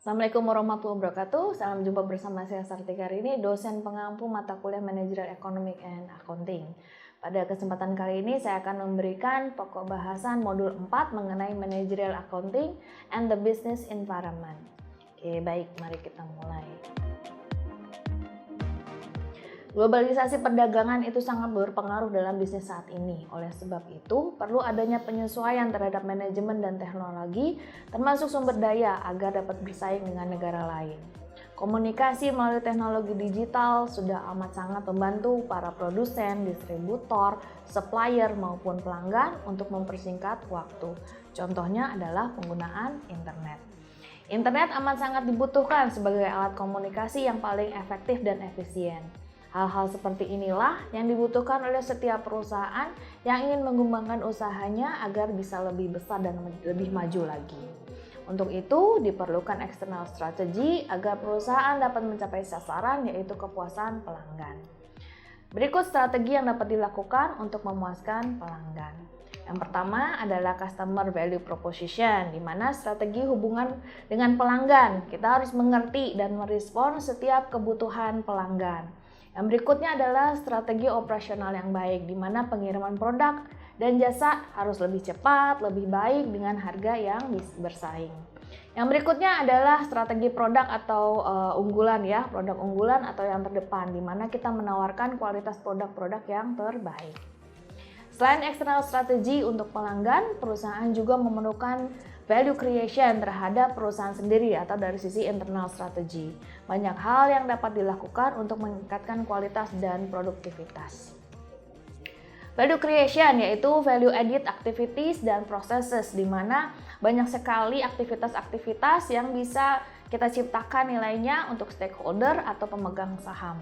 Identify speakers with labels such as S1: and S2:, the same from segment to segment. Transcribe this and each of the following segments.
S1: Assalamualaikum warahmatullahi wabarakatuh. Salam jumpa bersama saya Sartika hari ini, dosen pengampu mata kuliah Managerial Economic and Accounting. Pada kesempatan kali ini saya akan memberikan pokok bahasan modul 4 mengenai Managerial Accounting and the Business Environment. Oke, baik, mari kita mulai. Globalisasi perdagangan itu sangat berpengaruh dalam bisnis saat ini. Oleh sebab itu, perlu adanya penyesuaian terhadap manajemen dan teknologi, termasuk sumber daya agar dapat bersaing dengan negara lain. Komunikasi melalui teknologi digital sudah amat sangat membantu para produsen, distributor, supplier maupun pelanggan untuk mempersingkat waktu. Contohnya adalah penggunaan internet. Internet amat sangat dibutuhkan sebagai alat komunikasi yang paling efektif dan efisien. Hal-hal seperti inilah yang dibutuhkan oleh setiap perusahaan yang ingin mengembangkan usahanya agar bisa lebih besar dan lebih maju lagi. Untuk itu diperlukan external strategy agar perusahaan dapat mencapai sasaran, yaitu kepuasan pelanggan. Berikut strategi yang dapat dilakukan untuk memuaskan pelanggan. Yang pertama adalah customer value proposition, di mana strategi hubungan dengan pelanggan. Kita harus mengerti dan merespon setiap kebutuhan pelanggan. Yang berikutnya adalah strategi operasional yang baik, di mana pengiriman produk dan jasa harus lebih cepat, lebih baik dengan harga yang bersaing. Yang berikutnya adalah strategi produk atau unggulan ya, produk unggulan atau yang terdepan, di mana kita menawarkan kualitas produk-produk yang terbaik. Selain external strategi untuk pelanggan, perusahaan juga memerlukan value creation terhadap perusahaan sendiri atau dari sisi internal strategi. Banyak hal yang dapat dilakukan untuk meningkatkan kualitas dan produktivitas. Value creation yaitu value added activities dan processes, di mana banyak sekali aktivitas-aktivitas yang bisa kita ciptakan nilainya untuk stakeholder atau pemegang saham.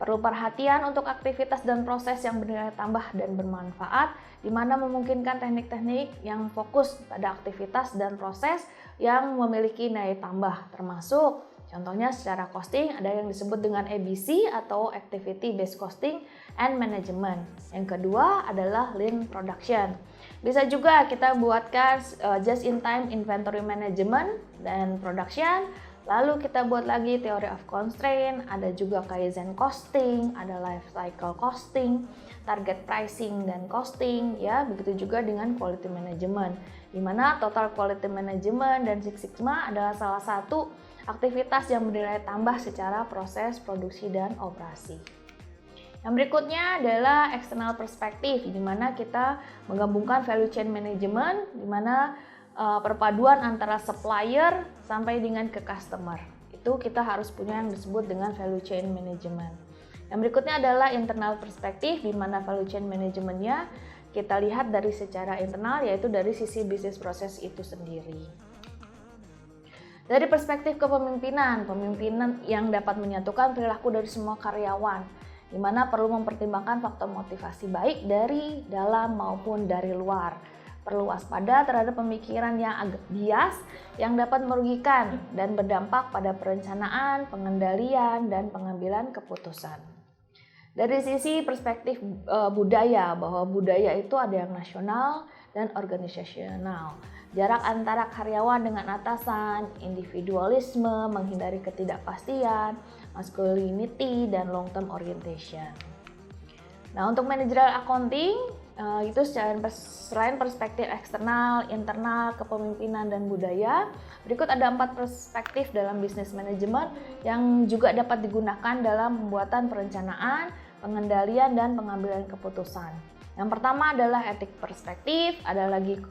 S1: Perlu perhatian untuk aktivitas dan proses yang bernilai tambah dan bermanfaat, di mana memungkinkan teknik-teknik yang fokus pada aktivitas dan proses yang memiliki nilai tambah, termasuk contohnya secara costing ada yang disebut dengan ABC atau Activity Based Costing and Management. Yang kedua adalah Lean Production. Bisa juga kita buatkan Just-in-Time Inventory Management dan Production. Lalu kita buat lagi Theory of Constraint, ada juga Kaizen Costing, ada Life Cycle Costing, Target Pricing dan Costing, ya begitu juga dengan Quality Management, di mana Total Quality Management dan Six Sigma adalah salah satu aktivitas yang bernilai tambah secara proses produksi dan operasi. Yang berikutnya adalah External Perspective, di mana kita menggabungkan Value Chain Management, di mana perpaduan antara supplier sampai dengan ke customer. Itu kita harus punya yang disebut dengan value chain management. Yang berikutnya adalah internal perspective, di mana value chain managementnya kita lihat dari secara internal, yaitu dari sisi bisnis proses itu sendiri. Dari perspektif kepemimpinan, pemimpinan yang dapat menyatukan perilaku dari semua karyawan, di mana perlu mempertimbangkan faktor motivasi baik dari dalam maupun dari luar. Perlu waspada terhadap pemikiran yang agak bias yang dapat merugikan dan berdampak pada perencanaan, pengendalian, dan pengambilan keputusan. Dari sisi perspektif budaya, bahwa budaya itu ada yang nasional dan organisasional. Jarak antara karyawan dengan atasan, individualisme, menghindari ketidakpastian, masculinity, dan long-term orientation. Nah, untuk managerial accounting, itu selain perspektif eksternal, internal, kepemimpinan, dan budaya, berikut ada 4 perspektif dalam bisnis manajemen yang juga dapat digunakan dalam pembuatan perencanaan, pengendalian, dan pengambilan keputusan. Yang pertama adalah etik perspektif, ada lagi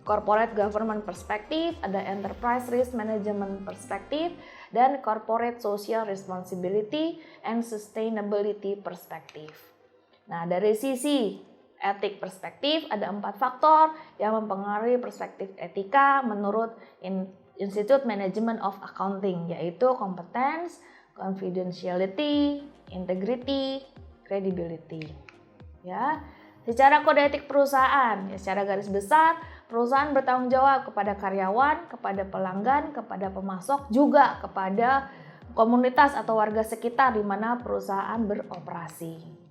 S1: corporate government perspektif, ada enterprise risk management perspektif, dan corporate social responsibility and sustainability perspektif. Nah, dari sisi etik perspektif ada 4 faktor yang mempengaruhi perspektif etika menurut Institute Management of Accounting, yaitu competence, confidentiality, integrity, credibility. Ya, secara kode etik perusahaan, ya secara garis besar perusahaan bertanggung jawab kepada karyawan, kepada pelanggan, kepada pemasok, juga kepada komunitas atau warga sekitar di mana perusahaan beroperasi.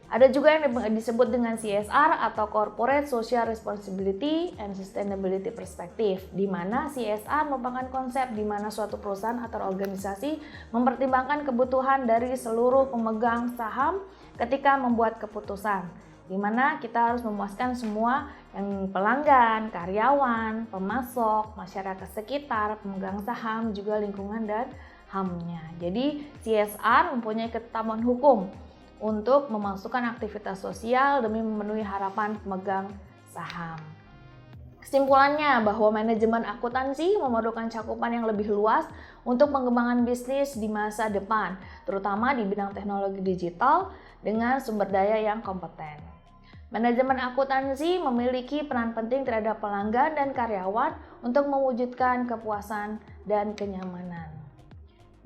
S1: Ada juga yang disebut dengan CSR atau Corporate Social Responsibility and Sustainability Perspective, di mana CSR merupakan konsep di mana suatu perusahaan atau organisasi mempertimbangkan kebutuhan dari seluruh pemegang saham ketika membuat keputusan, di mana kita harus memuaskan semua yang pelanggan, karyawan, pemasok, masyarakat sekitar, pemegang saham, juga lingkungan dan HAM-nya. Jadi CSR mempunyai ketetapan hukum untuk memasukkan aktivitas sosial demi memenuhi harapan pemegang saham. Kesimpulannya bahwa manajemen akuntansi memerlukan cakupan yang lebih luas untuk pengembangan bisnis di masa depan, terutama di bidang teknologi digital dengan sumber daya yang kompeten. Manajemen akuntansi memiliki peran penting terhadap pelanggan dan karyawan untuk mewujudkan kepuasan dan kenyamanan.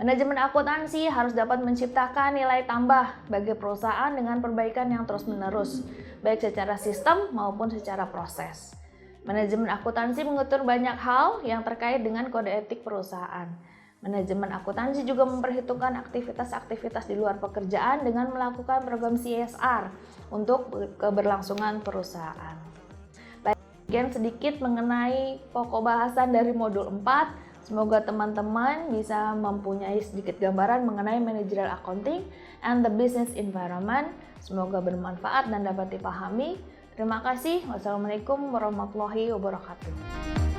S1: Manajemen akuntansi harus dapat menciptakan nilai tambah bagi perusahaan dengan perbaikan yang terus-menerus, baik secara sistem maupun secara proses. Manajemen akuntansi mengatur banyak hal yang terkait dengan kode etik perusahaan. Manajemen akuntansi juga memperhitungkan aktivitas-aktivitas di luar pekerjaan dengan melakukan program CSR untuk keberlangsungan perusahaan. Bagian sedikit mengenai pokok bahasan dari modul 4. Semoga teman-teman bisa mempunyai sedikit gambaran mengenai managerial accounting and the business environment. Semoga bermanfaat dan dapat dipahami. Terima kasih. Wassalamualaikum warahmatullahi wabarakatuh.